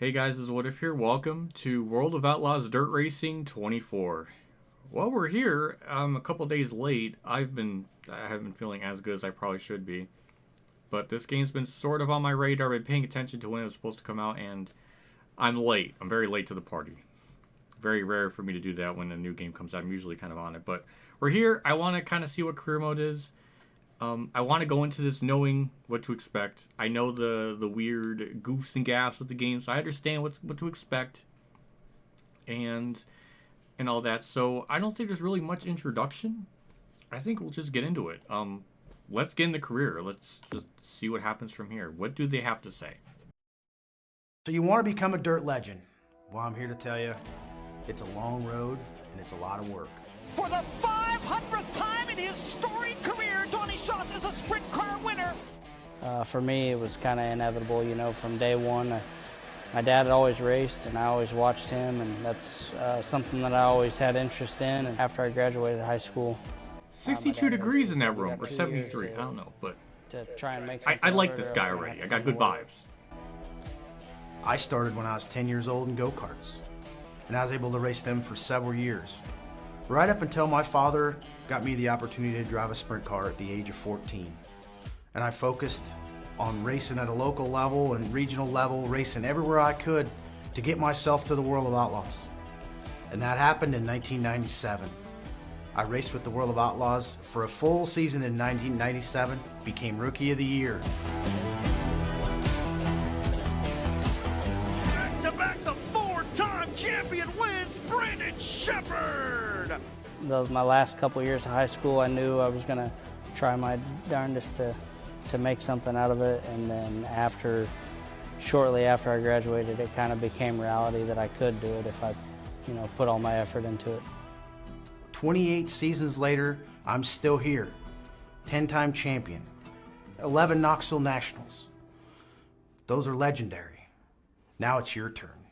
Hey guys, this is WhatiF here. Welcome to World of Outlaws Dirt Racing 24. Well, we're here. I'm a couple days late. I haven't been feeling as good as I probably should be. But this game's been sort of on my radar. I've been paying attention to when it was supposed to come out, and I'm late. I'm very late to the party. Very rare for me to do that when a new game comes out. I'm usually kind of on it. But we're here. I want to kind of see what career mode is. I want to go into this knowing what to expect. I know the weird goofs and gaffs with the game, so I understand what to expect and all that. So I don't think there's really much introduction. I think we'll just get into it. Let's get in the career. Let's just see what happens from here. What do they have to say? So you want to become a dirt legend? Well, I'm here to tell you, it's a long road and it's a lot of work. For the 500th time in his storied career, Donnie Schatz is a sprint car winner. For me, it was kind of inevitable, you know, from day one. My dad had always raced, and I always watched him, and that's something that I always had interest in. And after I graduated high school, 62 degrees in that room, or 73, I don't know, but to try and make I like this guy already. I got good vibes. I started when I was 10 years old in go-karts, and I was able to race them for several years. Right up until my father got me the opportunity to drive a sprint car at the age of 14. And I focused on racing at a local level and regional level, racing everywhere I could to get myself to the World of Outlaws. And that happened in 1997. I raced with the World of Outlaws for a full season in 1997, became Rookie of the Year. Back-to-back, the four-time champion wins Brandon Shepherd. My last couple years of high school, I knew I was going to try my darndest to make something out of it. And then shortly after I graduated, it kind of became reality that I could do it if I, put all my effort into it. 28 seasons later, I'm still here. 10-time champion, 11 Knoxville Nationals. Those are legendary. Now it's your turn.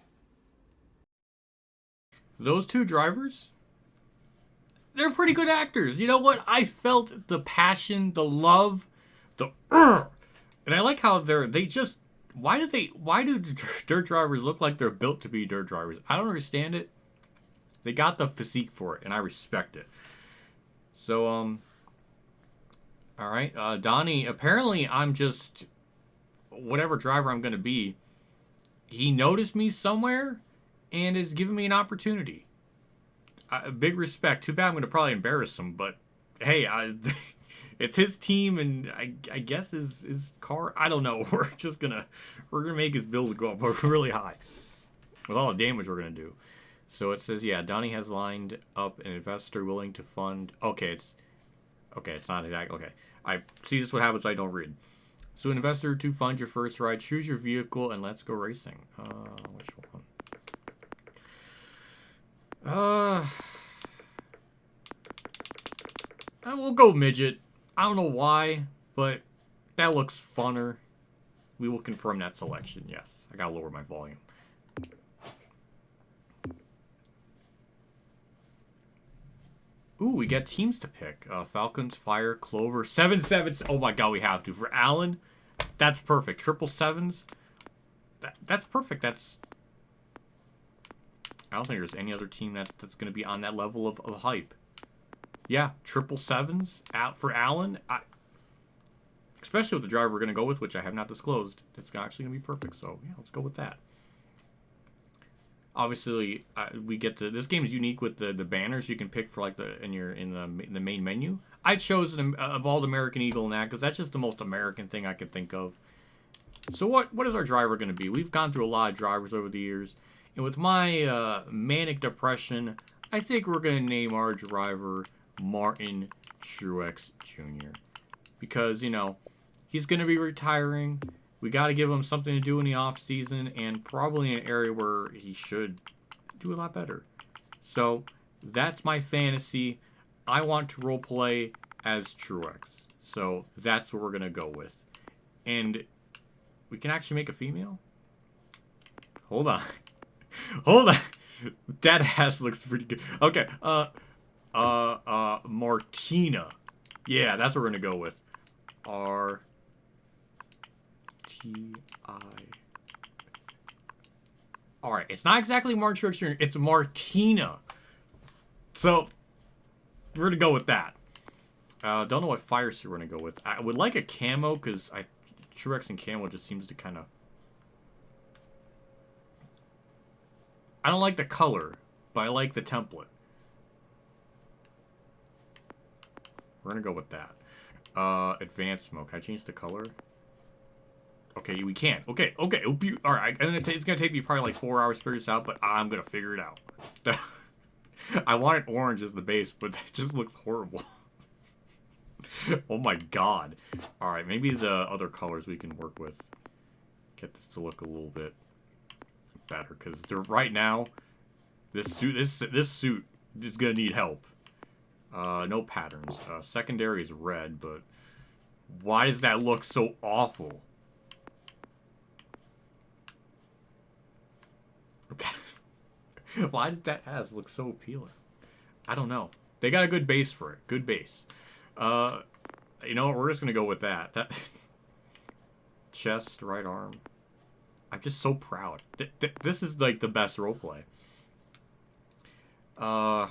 Those two drivers, they're pretty good actors. You know what? I felt the passion, the love, and I like how why do dirt drivers look like they're built to be dirt drivers? I don't understand it. They got the physique for it, and I respect it. So, all right, Donnie, apparently I'm just whatever driver I'm going to be. He noticed me somewhere and is giving me an opportunity. Big respect. Too bad I'm going to probably embarrass him, but hey, it's his team, and I guess his car. I don't know. We're gonna make his bills go up really high with all the damage we're gonna do. So it says, yeah, Donnie has lined up an investor willing to fund. Okay, it's not exact. Okay, I see. This is what happens. I don't read. So an investor to fund your first ride. Choose your vehicle and let's go racing. Which one? We'll go midget. I don't know why, but that looks funner. We will confirm that selection. Yes, I gotta lower my volume. Ooh, we got teams to pick. Falcons, Fire, Clover, 7-7. Oh my god, we have to. For Allen, that's perfect. 777s. That's perfect. I don't think there's any other team that's going to be on that level of hype. Yeah, 777s out for Allen. Especially with the driver we're going to go with, which I have not disclosed. It's actually going to be perfect. So, yeah, let's go with that. Obviously, we get to... This game is unique with the banners you can pick for, like, in the main menu. I chose a Bald American Eagle in that because that's just the most American thing I could think of. So what is our driver going to be? We've gone through a lot of drivers over the years. And with my manic depression, I think we're going to name our driver Martin Truex Jr. Because, he's going to be retiring. We got to give him something to do in the off season and probably in an area where he should do a lot better. So that's my fantasy. I want to role play as Truex. So that's what we're going to go with. And we can actually make a female? Hold on. Hold on. That ass looks pretty good. Okay. Martina. Yeah, that's what we're gonna go with. R T I All right, it's not exactly Martin Truex Jr. It's Martina. So we're gonna go with that. Don't know what fire suit we're gonna go with. I would like a camo because Truex and camo just seems to kind of. I don't like the color, but I like the template. We're gonna go with that. Advanced mode. Can I change the color? Okay, we can. Okay. All right. It's gonna take me probably like 4 hours to figure this out, but I'm gonna figure it out. I wanted orange as the base, but that just looks horrible. Oh my god. All right, maybe the other colors we can work with. Get this to look a little bit better, because right now, this suit is gonna need help. No patterns. Secondary is red, but why does that look so awful? Okay. Why does that ass look so appealing? I don't know. They got a good base for it. Good base. You know what? We're just gonna go with that. That chest, right arm. I'm just so proud. This is like the best roleplay. Go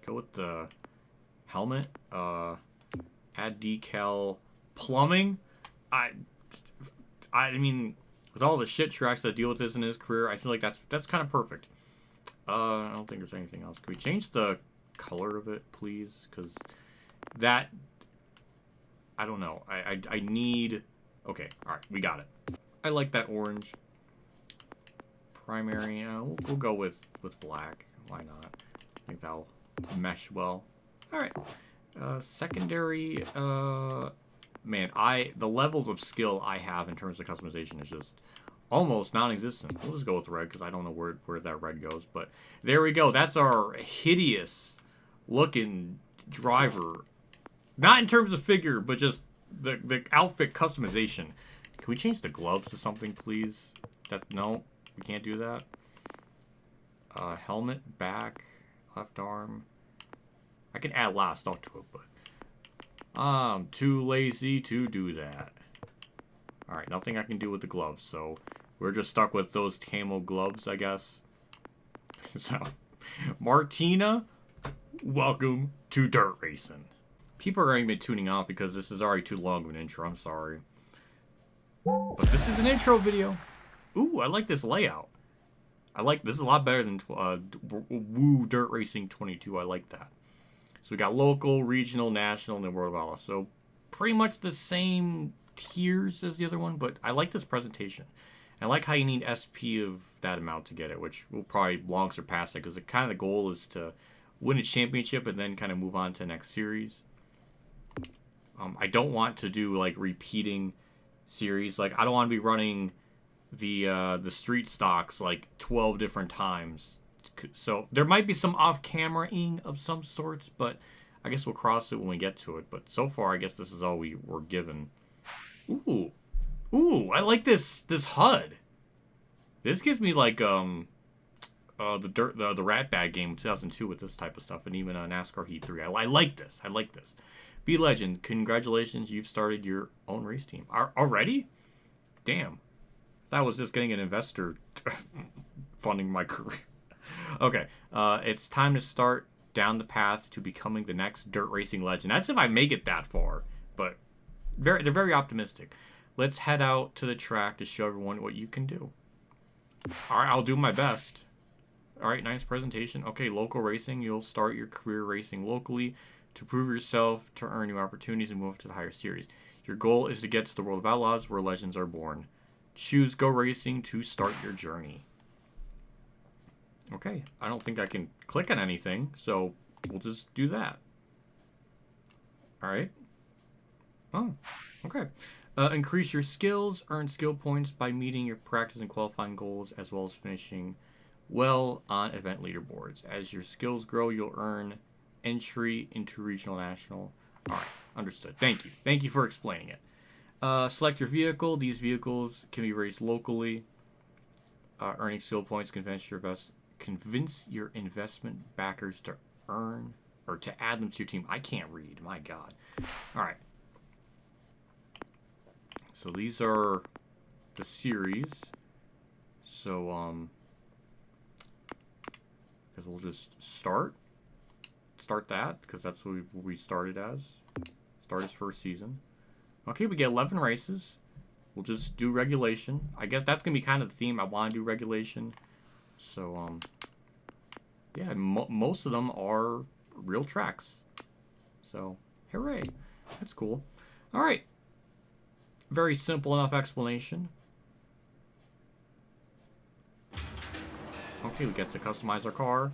with the helmet. Add decal. Plumbing. I mean, with all the shit Truex that deal with this in his career, I feel like that's kind of perfect. I don't think there's anything else. Can we change the color of it, please? Because that, I don't know. I need. Okay, all right, we got it. I like that orange. Primary, we'll go with black. Why not? I think that'll mesh well. All right. Secondary, man, the levels of skill I have in terms of customization is just almost non-existent. We'll just go with red because I don't know where that red goes. But there we go. That's our hideous looking driver. Not in terms of figure, but just the outfit customization. Can we change the gloves to something, please? No, we can't do that. Helmet, back, left arm. I can add a lot of stuff to it, but I'm too lazy to do that. Alright, nothing I can do with the gloves, so we're just stuck with those camo gloves, I guess. So, Martina, welcome to Dirt Racing. People are going to be tuning out because this is already too long of an intro, I'm sorry. But this is an intro video. Ooh, I like this layout. This is a lot better than Woo Dirt Racing 22, I like that. So we got local, regional, national, and then World of Outlaws. So pretty much the same tiers as the other one, but I like this presentation. I like how you need SP of that amount to get it, which will probably long surpass it, because the kind of the goal is to win a championship and then kind of move on to the next series. I don't want to do like repeating series. Like I don't want to be running the street stocks like 12 different times. So there might be some off-camera-ing of some sorts, but I guess we'll cross it when we get to it. But so far, I guess this is all we were given. Ooh, I like this HUD. This gives me like the Rat Bag game 2002 with this type of stuff, and even NASCAR Heat 3. I like this. Be Legend, congratulations! You've started your own race team already. Damn, that was just getting an investor funding my career. Okay, it's time to start down the path to becoming the next dirt racing legend. That's if I make it that far, but they're very optimistic. Let's head out to the track to show everyone what you can do. All right, I'll do my best. All right, nice presentation. Okay, local racing. You'll start your career racing locally to prove yourself, to earn new opportunities, and move to the higher series. Your goal is to get to the World of Outlaws, where legends are born. Choose Go Racing to start your journey. Okay, I don't think I can click on anything, so we'll just do that. All right. Oh, okay. Increase your skills. Earn skill points by meeting your practice and qualifying goals, as well as finishing well on event leaderboards. As your skills grow, you'll earn entry into regional, national. All right, understood. Thank you. Thank you for explaining it. Select your vehicle. These vehicles can be raced locally. Earning skill points convince your investment backers to earn or to add them to your team. I can't read. My God. All right. So these are the series. So, because we'll just start that, because that's what we started as. Start his first season. Okay, we get 11 races. We'll just do regulation. I guess that's going to be kind of the theme. I want to do regulation. So, yeah, most of them are real tracks. So, hooray. That's cool. All right. Very simple enough explanation. Okay, we get to customize our car.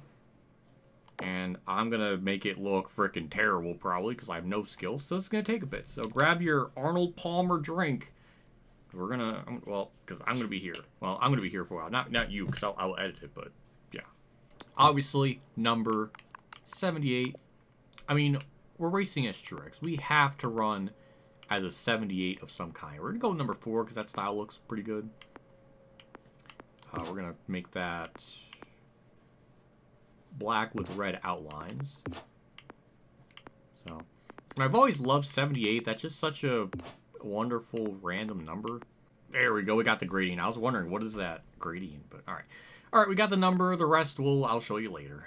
And I'm going to make it look freaking terrible, probably, because I have no skills. So it's going to take a bit. So grab your Arnold Palmer drink. We're going to, well, because I'm going to be here. Well, I'm going to be here for a while. Not you, because I'll edit it, but yeah. Obviously, number 78. I mean, we're racing as Truex. We have to run as a 78 of some kind. We're going to go with number 4, because that style looks pretty good. We're going to make that black with red outlines. So, and I've always loved 78. That's just such a wonderful random number. There we go. We got the gradient. I was wondering, what is that gradient? But all right. All right, we got the number. The rest I'll show you later.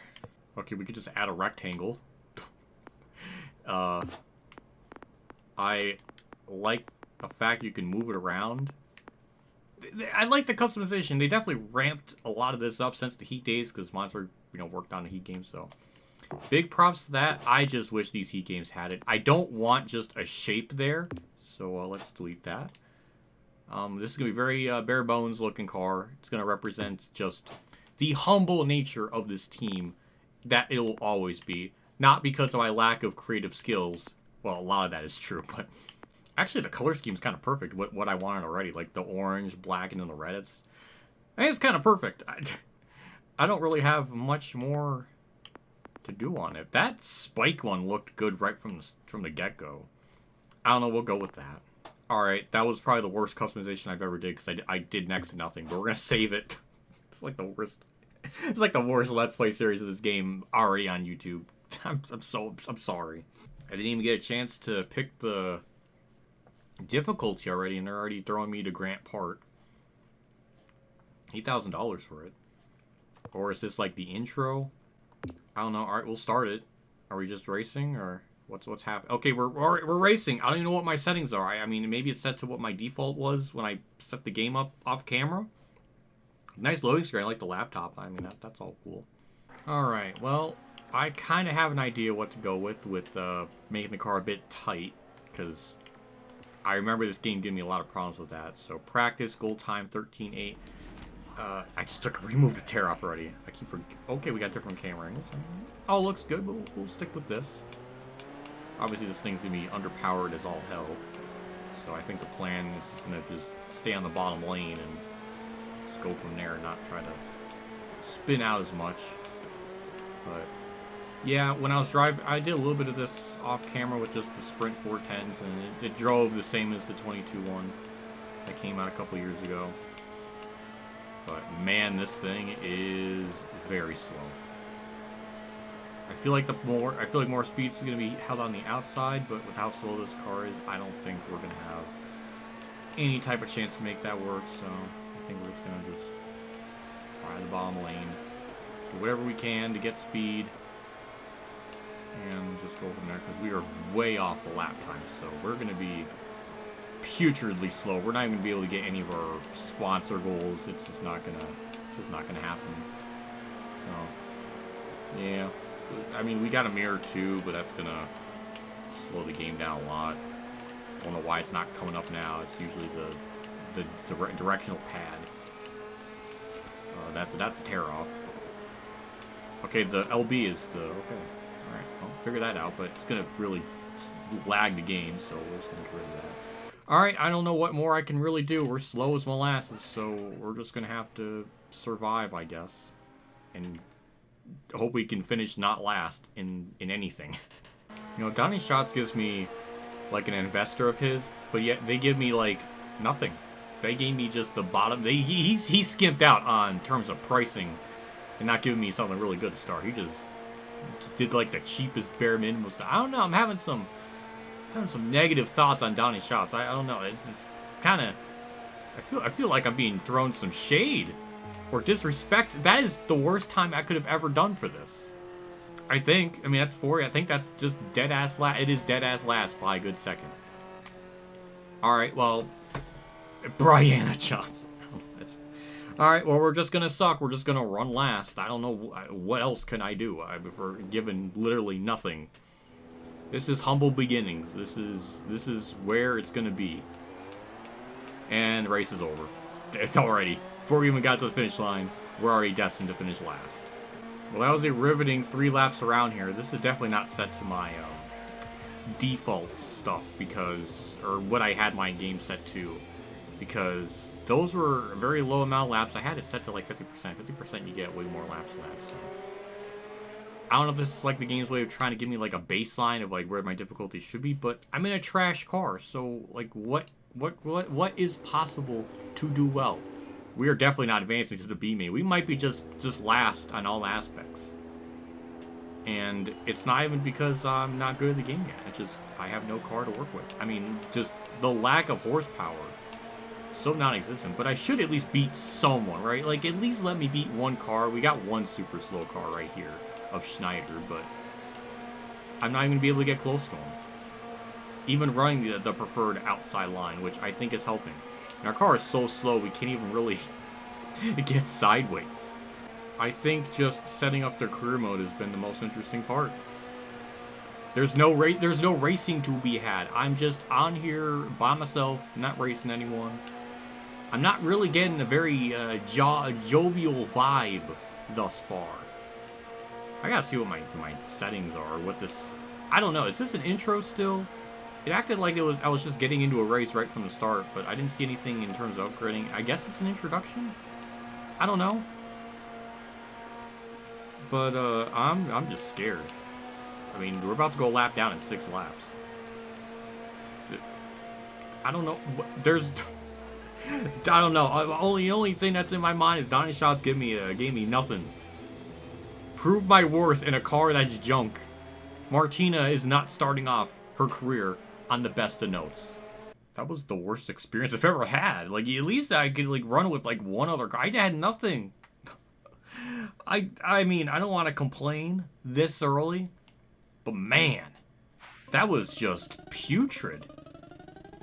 Okay, we could just add a rectangle. I like the fact you can move it around. I like the customization. They definitely ramped a lot of this up since the Heat days, because Monster, worked on the Heat games. So big props to that. I just wish these Heat games had it. I don't want just a shape there. So let's delete that. This is going to be very bare bones looking car. It's going to represent just the humble nature of this team that it'll always be. Not because of my lack of creative skills. Well, a lot of that is true, but actually the color scheme is kind of perfect. What I wanted already, like the orange, black, and then the red. I think it's kind of perfect. I don't really have much more to do on it. That spike one looked good right from the get-go. I don't know. We'll go with that. All right, that was probably the worst customization I've ever did, because I did next to nothing. But we're gonna save it. It's like the worst. It's like the worst Let's Play series of this game already on YouTube. I'm sorry. I didn't even get a chance to pick the difficulty already, and they're already throwing me to Grant Park. $8,000 for it. Or is this like the intro? I don't know. All right, we'll start it. Are we just racing, or what's happening? Okay, we're racing. I don't even know what my settings are. I mean, maybe it's set to what my default was when I set the game up off camera. Nice loading screen. I like the laptop. I mean, that's all cool. All right. Well, I kind of have an idea what to go with making the car a bit tight, because I remember this game giving me a lot of problems with that. So practice, goal time, 13.8. I just removed the tear off already. I keep forgetting. Okay, we got different camera angles. Oh, looks good, but we'll stick with this. Obviously, this thing's going to be underpowered as all hell. So I think the plan is going to just stay on the bottom lane and just go from there and not try to spin out as much. But yeah, when I was driving, I did a little bit of this off camera with just the Sprint 410s, and it drove the same as the 22 one that came out a couple years ago. But man, this thing is very slow. I feel like more speed is going to be held on the outside, but with how slow this car is, I don't think we're going to have any type of chance to make that work. So I think we're just going to ride the bottom lane, do whatever we can to get speed, and just go from there, because we are way off the lap time. So we're going to be putridly slow. We're not even going to be able to get any of our sponsor goals. It's just not gonna happen. So yeah, I mean, we got a mirror too, but that's gonna slow the game down a lot. I don't know why it's not coming up now. It's usually the directional pad. That's a tear off. Okay, the LB is the okay. All right, I'll figure that out, but it's gonna really lag the game, so we're just gonna get rid of that. Alright, I don't know what more I can really do. We're slow as molasses, so we're just going to have to survive, I guess. And hope we can finish not last in anything. Donnie Schatz gives me, like, an investor of his, but yet they give me, like, nothing. They gave me just the bottom. He skimped out on terms of pricing and not giving me something really good to start. He just did, like, the cheapest bare minimum stuff. I don't know, I'm having some negative thoughts on Donnie Schatz. I don't know. It's kind of. I feel like I'm being thrown some shade or disrespect. That is the worst time I could have ever done for this. I think. I mean, that's 4. I think that's just dead ass last. It is dead ass last by a good second. All right, well, Brianna Johnson. All right, well, we're just gonna suck. We're just gonna run last. I don't know what else can I do. We're given literally nothing. This is humble beginnings. This is where it's gonna be. And the race is over. It's already. Before we even got to the finish line, we're already destined to finish last. Well, that was a riveting 3 laps around here. This is definitely not set to my default stuff because, or what I had my game set to, because those were a very low amount of laps. I had it set to like 50%. 50% you get way more laps than that. So I don't know if this is like the game's way of trying to give me like a baseline of like where my difficulty should be, but I'm in a trash car, so like what is possible to do well? We are definitely not advancing to the B main. We might be just last on all aspects. And it's not even because I'm not good at the game yet. It's just I have no car to work with. I mean, just the lack of horsepower, so non-existent. But I should at least beat someone, right? Like, at least let me beat one car. We got one super slow car right here of Schneider, but I'm not even going to be able to get close to him. Even running the preferred outside line, which I think is helping. And our car is so slow, we can't even really get sideways. I think just setting up their career mode has been the most interesting part. There's no racing to be had. I'm just on here by myself, not racing anyone. I'm not really getting a very jovial vibe thus far. I gotta see what my settings are. What this... I don't know. Is this an intro still? It acted like I was just getting into a race right from the start, but I didn't see anything in terms of upgrading. I guess it's an introduction? I don't know. But I'm just scared. I mean, we're about to go a lap down in 6 laps. I don't know. There's... I don't know. The only thing that's in my mind is Donnie Schatz gave me nothing. Prove my worth in a car that's junk. Martina is not starting off her career on the best of notes. That was the worst experience I've ever had. Like, at least I could like run with like one other car. I had nothing. I mean, I don't want to complain this early, but man, that was just putrid.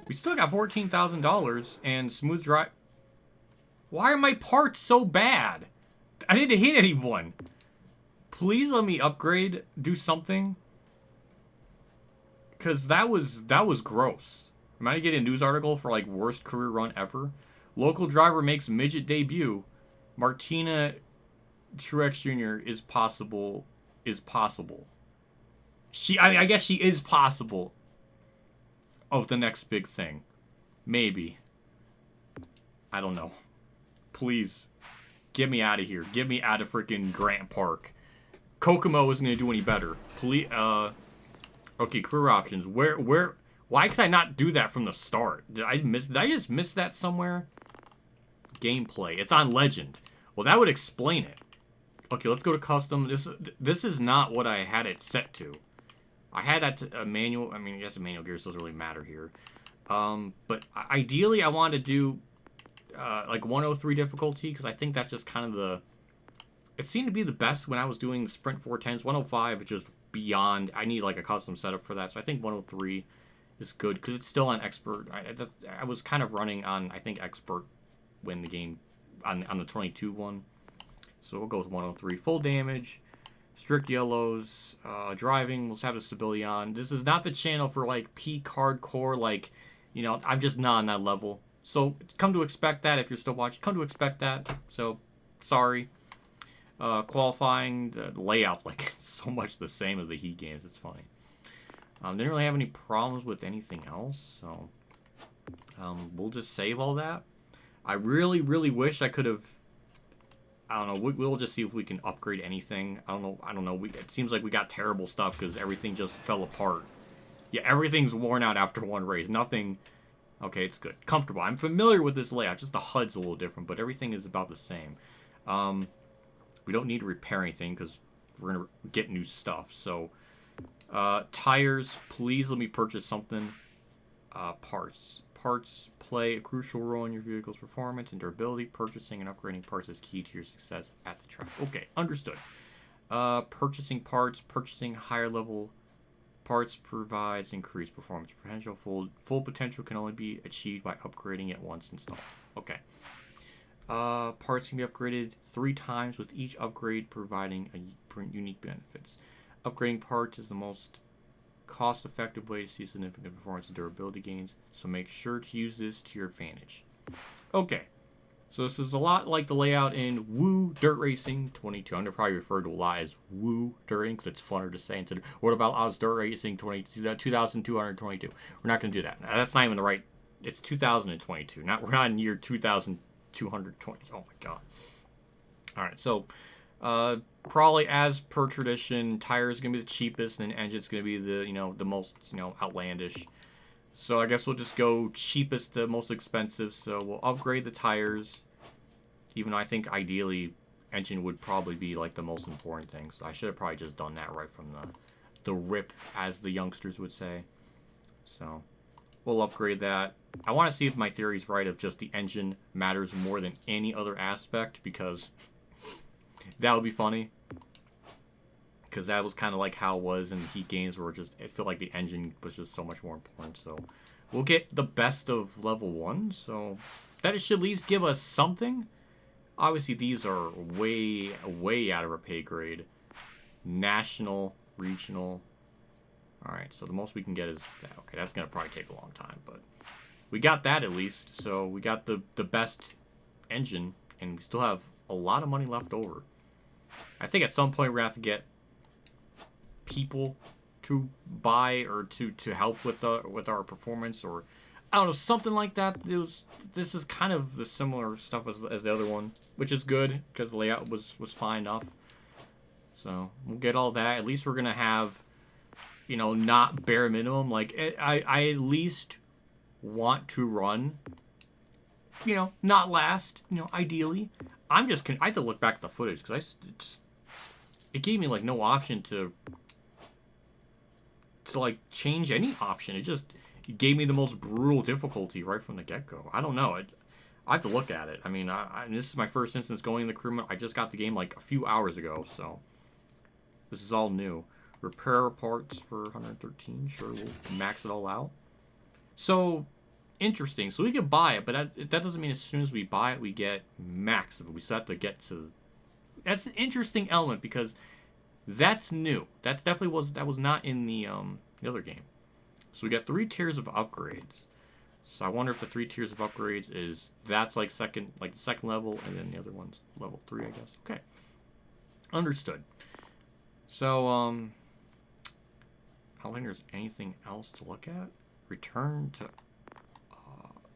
We still got $14,000 and smooth drive. Why are my parts so bad? I didn't hit anyone. Please let me upgrade, do something. Cause that was gross. Am I gonna get a news article for like worst career run ever? Local driver makes midget debut. Martina Truex Jr. is possible. I guess she is possible of the next big thing. Maybe. I don't know. Please. Get me out of here. Get me out of freaking Grant Park. Kokomo isn't going to do any better. Please, okay, career options. Why could I not do that from the start? Did I just miss that somewhere? Gameplay. It's on Legend. Well, that would explain it. Okay, let's go to custom. This is not what I had it set to. I had that to a manual. I mean, I guess a manual gears doesn't really matter here. But ideally, I wanted to do like 103 difficulty because I think that's just kind of the... It seemed to be the best when I was doing Sprint 410s. 105 is just beyond... I need like a custom setup for that. So I think 103 is good because it's still on expert. I was kind of running on, I think, expert when the game... On the 22 one. So we'll go with 103. Full damage. Strict yellows. Driving. Let's have the stability on. This is not the channel for like peak hardcore. Like, you know, I'm just not on that level. So come to expect that if you're still watching. Come to expect that. So, sorry. Qualifying. The layout's like so much the same as the Heat games. It's funny. Didn't really have any problems with anything else. So, we'll just save all that. I really, really wish I could have... I don't know. We'll just see if we can upgrade anything. I don't know. It seems like we got terrible stuff because everything just fell apart. Yeah, everything's worn out after one race. Nothing... Okay, it's good. Comfortable. I'm familiar with this layout. Just the HUD's a little different, but everything is about the same. We don't need to repair anything because we're going to get new stuff. So, tires. Please let me purchase something. Parts. parts play a crucial role in your vehicle's performance and durability. Purchasing and upgrading parts is key to your success at the track. Okay, understood. Purchasing parts, purchasing higher level parts provides increased performance potential. Full potential can only be achieved by upgrading it once installed. Okay. Parts can be upgraded 3 times with each upgrade providing unique benefits. Upgrading parts is the most cost-effective way to see significant performance and durability gains, so make sure to use this to your advantage. Okay, so this is a lot like the layout in Woo Dirt Racing 22. I'm going to probably refer to a lot as Woo Dirt Racing because it's funner to say instead of what about Outlaws Dirt Racing 2222. We're not going to do that. That's not even the right. It's 2022. We're not in year 2220. Oh my god. All right, so probably as per tradition, tires gonna be the cheapest, and engine's gonna be the most outlandish. So I guess we'll just go cheapest to most expensive. So we'll upgrade the tires, even though I think ideally engine would probably be like the most important thing. So I should have probably just done that right from the rip, as the youngsters would say. So we'll upgrade that. I want to see if my theory is right of just the engine matters more than any other aspect, because that would be funny. Because that was kind of like how it was in Heat games, where it felt like the engine was just so much more important. So we'll get the best of level 1. So that should at least give us something. Obviously, these are way, way out of our pay grade. National, regional. Alright, so the most we can get is that. Okay, that's going to probably take a long time, but we got that at least. So we got the best engine, and we still have a lot of money left over. I think at some point we're going to have to get people to buy or to help with our performance, or I don't know, something like that. This is kind of the similar stuff as the other one, which is good because the layout was fine enough. So we'll get all that. At least we're gonna have, not bare minimum. Like I at least want to run, not last. Ideally, I had to look back at the footage because it gave me like no option to like change any option. It gave me the most brutal difficulty right from the get-go. I don't know. I have to look at it. I mean, this is my first instance going in the crew mode. I just got the game like a few hours ago, so this is all new. Repair parts for 113. Sure, we'll max it all out. So interesting. So we can buy it, but that doesn't mean as soon as we buy it we get max of it. We still have to get to. That's an interesting element because that's new. That was not in the other game. So we got 3 tiers of upgrades. So I wonder if the 3 tiers of upgrades that's like the second level, and then the other one's level 3, I guess. Okay, understood. So I don't think there's anything else to look at. Return to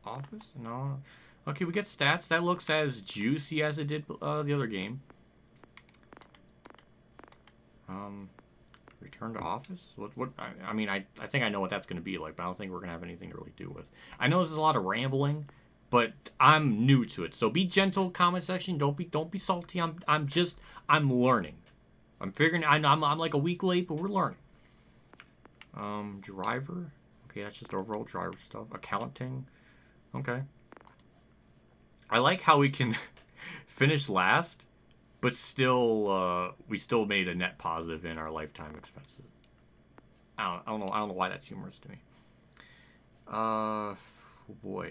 office? No. Okay, we get stats. That looks as juicy as it did the other game. Return to office? What? I mean, I think I know what that's going to be like, but I don't think we're going to have anything to really do with. I know this is a lot of rambling, but I'm new to it. So be gentle, comment section. Don't be salty. I'm learning. I'm figuring. I'm like a week late, but we're learning. Driver. Okay, that's just overall driver stuff. Accounting. Okay. I like how we can finish last, but still, we still made a net positive in our lifetime expenses. I don't know why that's humorous to me. Oh boy.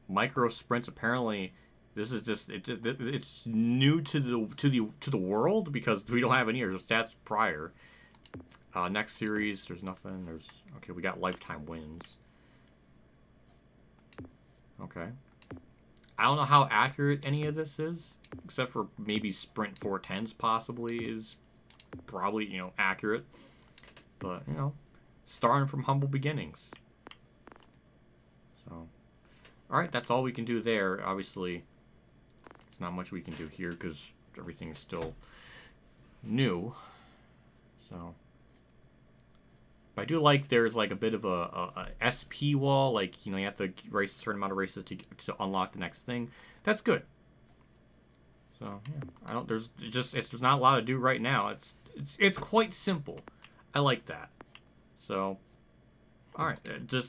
Micro sprints. Apparently, this is just it's new to the world because we don't have any of the stats prior. Next series, there's nothing. Okay. We got lifetime wins. Okay. I don't know how accurate any of this is, except for maybe Sprint 410s possibly is probably, accurate. But, starting from humble beginnings. So, alright, that's all we can do there. Obviously, there's not much we can do here because everything is still new. So, but I do like there's like a bit of a SP wall, like you have to race a certain amount of races to unlock the next thing. That's good. So yeah, there's not a lot to do right now. It's quite simple. I like that. So All right,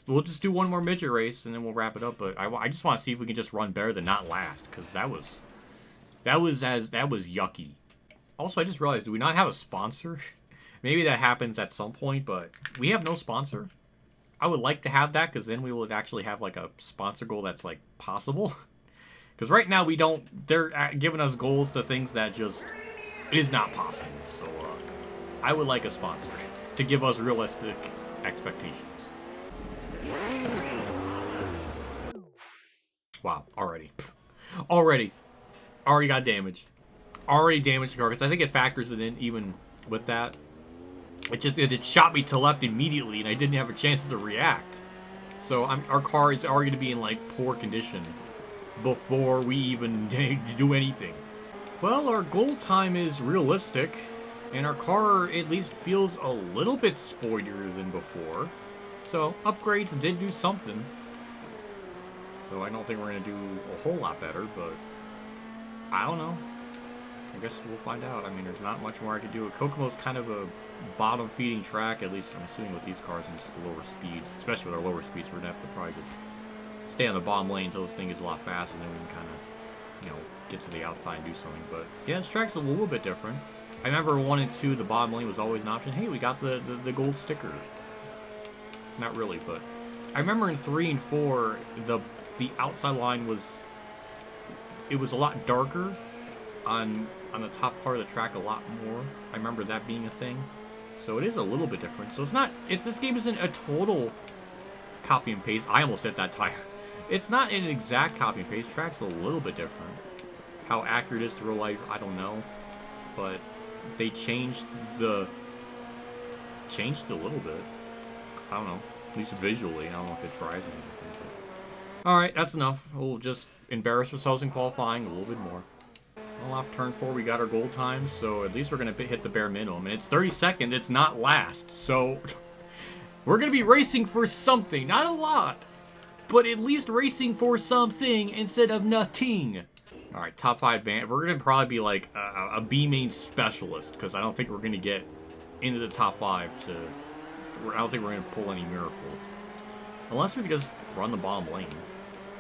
we'll just do one more midget race and then we'll wrap it up. But I just want to see if we can just run better than not last, because that was yucky. Also, I just realized, do we not have a sponsor? Maybe that happens at some point, but we have no sponsor. I would like to have that, because then we would actually have like a sponsor goal that's like possible. Because right now we don't. They're giving us goals to things that just is not possible. So I would like a sponsor to give us realistic expectations. Wow, already got damage. Already damaged the car, because I think it factors it in even with that. It shot me to left immediately, and I didn't have a chance to react. So our car is already going to be in like poor condition before we even do anything. Well, our goal time is realistic, and our car at least feels a little bit spoilier than before. So upgrades did do something. Though I don't think we're going to do a whole lot better, but I don't know. I guess we'll find out. I mean, there's not much more I could do. Kokomo's kind of a bottom-feeding track, at least I'm assuming with these cars and just the lower speeds. Especially with our lower speeds, we're going to have to probably just stay on the bottom lane until this thing is a lot faster, and then we can kind of, you know, get to the outside and do something. But yeah, this track's a little bit different. I remember 1 and 2, the bottom lane was always an option. Hey, we got the gold sticker. Not really, but I remember in 3 and 4, the outside line was a lot darker on the top part of the track, a lot more. I remember that being a thing. So it is a little bit different. So it's not, this game isn't a total copy and paste. I almost hit that tire. It's not an exact copy and paste. Track's a little bit different. How accurate it is to real life, I don't know. But they changed a little bit. I don't know. At least visually. I don't know if it drives anything. Alright, that's enough. We'll just embarrass ourselves in qualifying a little bit more. Well, off turn 4, we got our goal time, so at least we're going to hit the bare minimum. And it's 30 seconds, it's not last. So we're going to be racing for something. Not a lot, but at least racing for something instead of nothing. Alright, top 5 van. We're going to probably be like a B-main specialist, because I don't think we're going to get into the top 5 to... I don't think we're going to pull any miracles. Unless we can just run the bottom lane.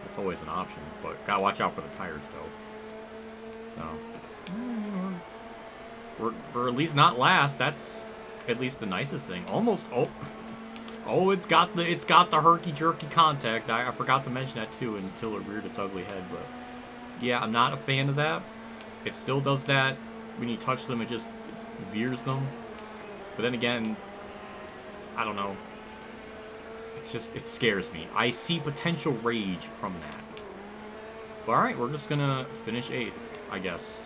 That's always an option, but gotta watch out for the tires, though. So... We're at least not last. That's at least the nicest thing. Almost... Oh, it's got the herky-jerky contact. I forgot to mention that, too, until it reared its ugly head, but... Yeah, I'm not a fan of that. It still does that. When you touch them, it just veers them. But then again, I don't know. It scares me. I see potential rage from that. But alright, we're just gonna finish 8th, I guess.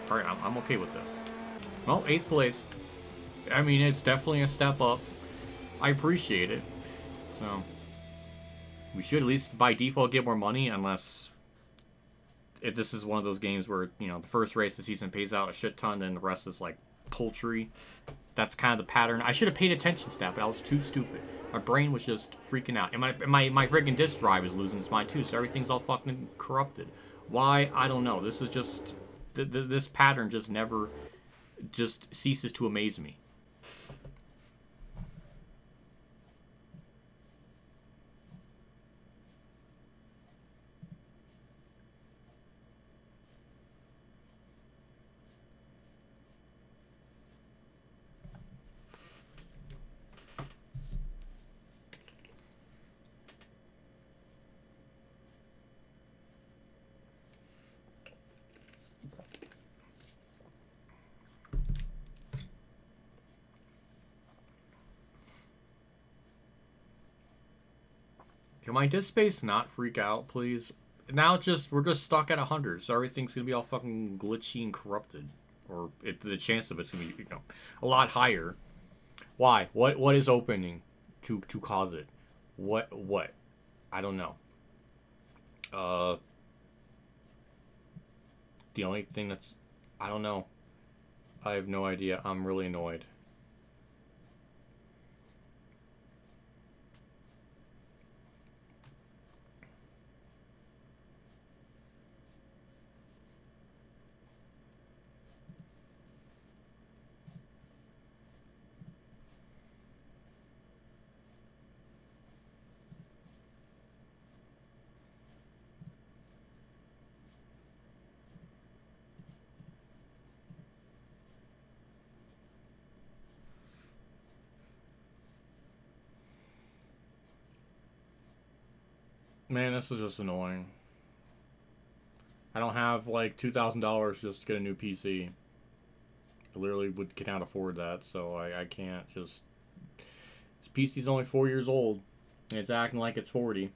Alright, I'm okay with this. Well, 8th place. I mean, it's definitely a step up. I appreciate it. So, we should at least by default get more money, unless... if this is one of those games where, you know, the first race of the season pays out a shit ton, and the rest is, like, poultry. That's kind of the pattern. I should have paid attention to that, but I was too stupid. My brain was just freaking out. And my friggin' disk drive is losing its mind, too, so everything's all fucking corrupted. Why? I don't know. This is just... this pattern just never... just ceases to amaze me. Can my disk space not freak out, please? Now we're just stuck at 100, so everything's gonna be all fucking glitchy and corrupted. Or the chance of it's gonna be, you know, a lot higher. Why? What is opening to cause it? What? I don't know. The only thing that's... I don't know. I have no idea. I'm really annoyed. Man, this is just annoying. I don't have like $2,000 just to get a new PC. I literally cannot afford that, so I can't just... This PC's only 4 years old, and it's acting like it's 40.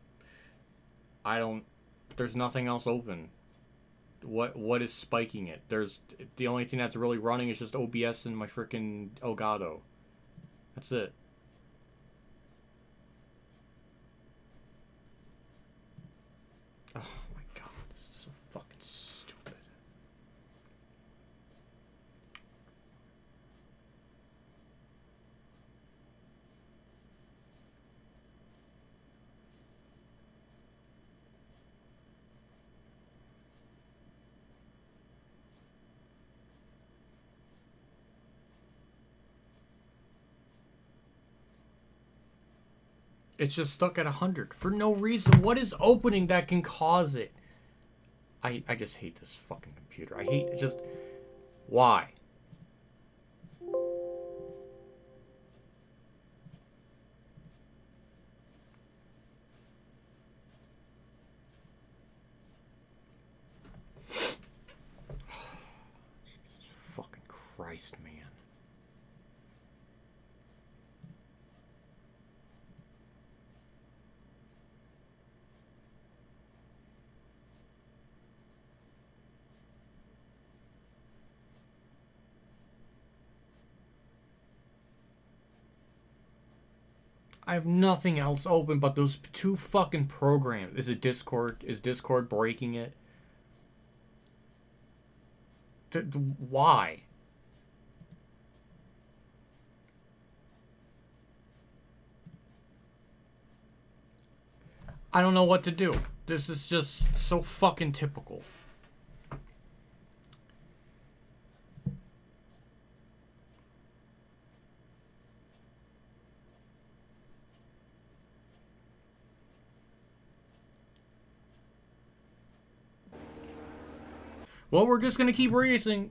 There's nothing else open. What is spiking it? The only thing that's really running is just OBS and my freaking Elgato. That's it. Oh my god, this is so fucking stupid. It's just stuck at 100 for no reason. What is opening that can cause it? I just hate this fucking computer. I hate it. Just... Why? Jesus fucking Christ, man. I have nothing else open but those two fucking programs. Is it Discord? Is Discord breaking it? Why? I don't know what to do. This is just so fucking typical. Well, we're just gonna keep racing.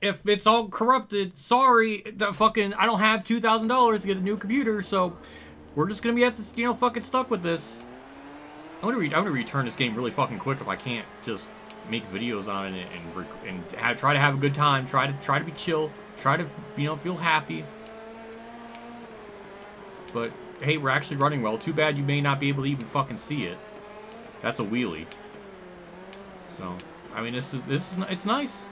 If it's all corrupted, sorry, I don't have $2,000 to get a new computer, so we're just gonna be at this, fucking stuck with this. I'm gonna return this game really fucking quick if I can't just make videos on it and try to have a good time, try to be chill, try to feel happy. But hey, we're actually running well. Too bad you may not be able to even fucking see it. That's a wheelie. So. I mean, it's nice.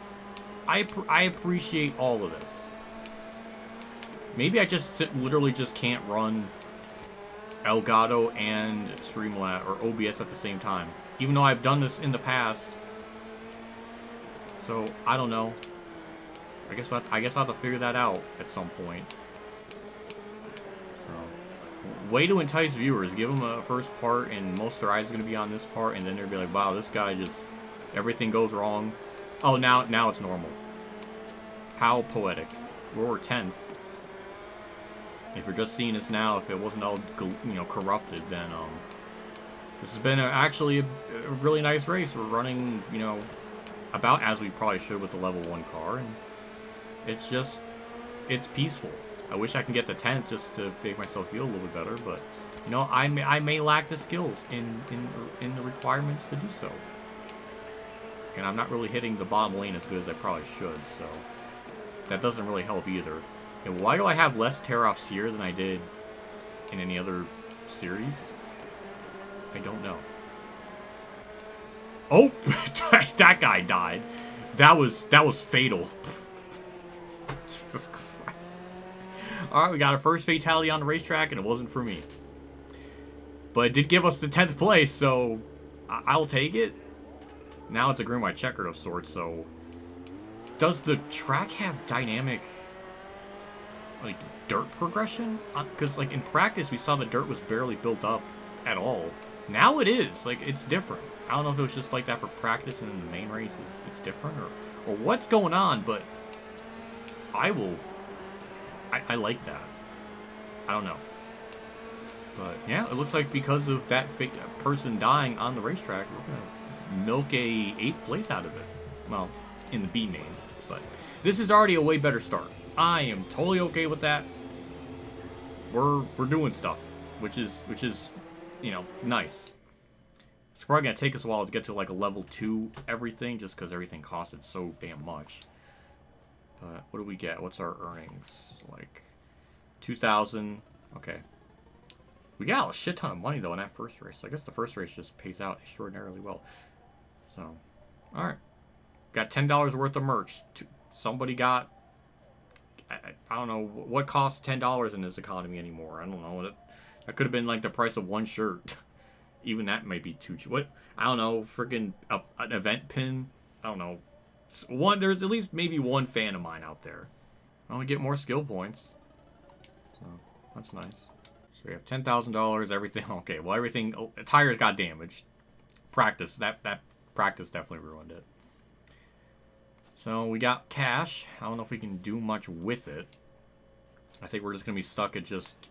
I appreciate all of this. Maybe I literally just can't run Elgato and Streamlabs or OBS at the same time, even though I've done this in the past. So I don't know. I guess I'll have to figure that out at some point. So, way to entice viewers. Give them a first part, and most of their eyes are gonna be on this part, and then they'll be like, "Wow, this guy just." Everything goes wrong. Oh, now it's normal. How poetic. We're 10th. If you're just seeing this now, if it wasn't all corrupted, then this has been actually a really nice race. We're running about as we probably should with the level 1 car, and it's peaceful. I wish I can get to 10th just to make myself feel a little bit better, but I may lack the skills in the requirements to do so. And I'm not really hitting the bottom lane as good as I probably should, so that doesn't really help either. And why do I have less tear-offs here than I did in any other series? I don't know. Oh, that guy died. That was fatal. Jesus Christ. Alright, we got our first fatality on the racetrack, and it wasn't for me. But it did give us the 10th place, so I'll take it. Now it's a green white checkered of sorts, so... Does the track have dynamic, dirt progression? Because, in practice, we saw the dirt was barely built up at all. Now it is. It's different. I don't know if it was just like that for practice and in the main race it's different, or what's going on, but I like that. I don't know. But, yeah, it looks like because of that person dying on the racetrack, we're going to milk a 8th place out of it. Well, in the B main, but this is already a way better start. I am totally okay with that. We're doing stuff, which is nice. It's probably going to take us a while to get to like a level 2 everything, just because everything costed so damn much. But what do we get? What's our earnings? Like 2,000. Okay. We got a shit ton of money though in that first race. So I guess the first race just pays out extraordinarily well. So, all right. Got $10 worth of merch. Somebody got, I don't know, what costs $10 in this economy anymore? I don't know. That could have been like the price of one shirt. Even that might be too cheap. What? I don't know. Freaking an event pin. I don't know. There's at least maybe one fan of mine out there. I only get more skill points. So, that's nice. So we have $10,000, everything. Okay, well, everything. Tires got damaged. Practice. That practice definitely ruined it. So we got cash. I don't know if we can do much with it. I think we're just going to be stuck at just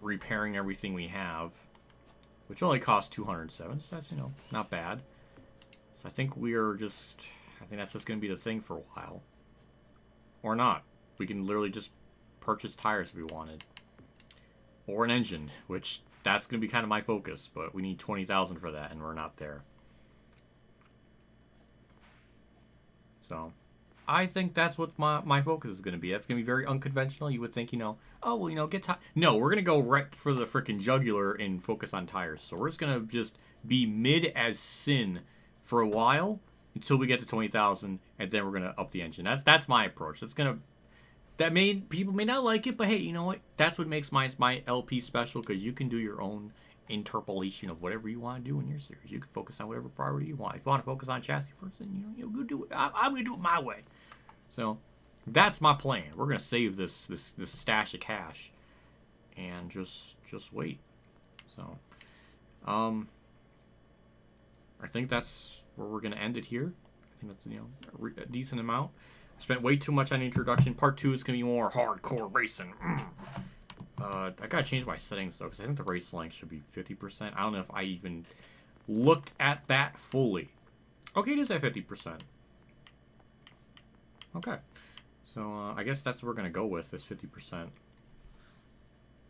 repairing everything we have. Which only costs 207, so that's, not bad. So I think that's just going to be the thing for a while. Or not. We can literally just purchase tires if we wanted. Or an engine, which that's going to be kind of my focus, but we need 20,000 for that, and we're not there. So, I think that's what my focus is going to be. That's going to be very unconventional. You would think, oh, well, get tires. No, we're going to go right for the freaking jugular and focus on tires. So we're just going to just be mid as sin for a while until we get to 20,000, and then we're going to up the engine. That's my approach. People may not like it, but hey, you know what? That's what makes my LP special, because you can do your own interpolation of whatever you want to do in your series. You can focus on whatever priority you want. If you want to focus on chassis first, then go do it. I'm gonna do it my way. So that's my plan. We're gonna save this stash of cash and just wait. So I think that's where we're gonna end it here. I think that's a decent amount. I spent way too much on the introduction. Part 2 is gonna be more hardcore racing. I gotta change my settings though, because I think the race length should be 50%. I don't know if I even looked at that fully. Okay, it is at 50%. Okay. So, I guess that's what we're gonna go with, is 50%.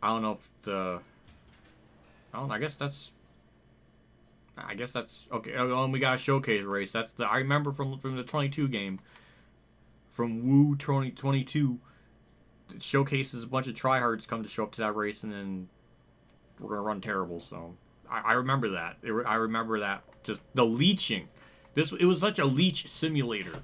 I don't know if I guess that's okay. Oh, and we got a showcase race. I remember from the 22 game. From Woo 2022. It showcases a bunch of tryhards come to show up to that race, and then we're gonna run terrible. So I remember that. I remember that. Just the leeching. It was such a leech simulator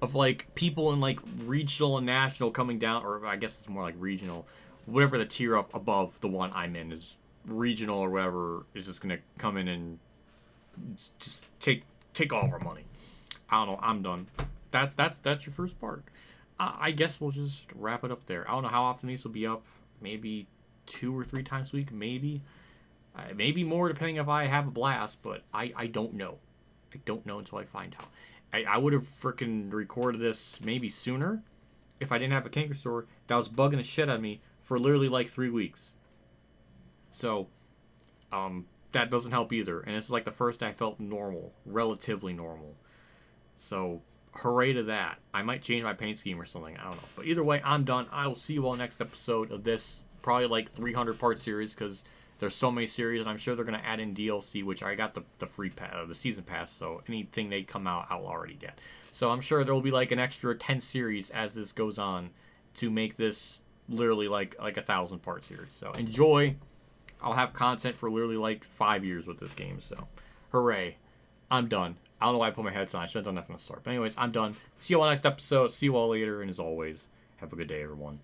of like people in like regional and national coming down, or I guess it's more like regional. Whatever the tier up above the one I'm in is regional or whatever, is just gonna come in and just take all of our money. I don't know. I'm done. That's your first part. I guess we'll just wrap it up there. I don't know how often these will be up. Maybe 2 or 3 times a week. Maybe more, depending if I have a blast. But I don't know. I don't know until I find out. I would have freaking recorded this maybe sooner if I didn't have a canker sore that was bugging the shit out of me for literally like 3 weeks. So, that doesn't help either. And this is like the first day I felt normal. Relatively normal. So, hooray to that. I might change my paint scheme or something. I don't know. But either way, I'm done. I will see you all next episode of this probably like 300 part series, because there's so many series, and I'm sure they're going to add in DLC, which I got the free the season pass, so anything they come out, I'll already get. So I'm sure there will be like an extra 10 series as this goes on to make this literally like 1,000 part series. So enjoy. I'll have content for literally like 5 years with this game. So hooray. I'm done. I don't know why I put my headset on. I should have done that from the start. But anyways, I'm done. See you all next episode. See you all later. And as always, have a good day, everyone.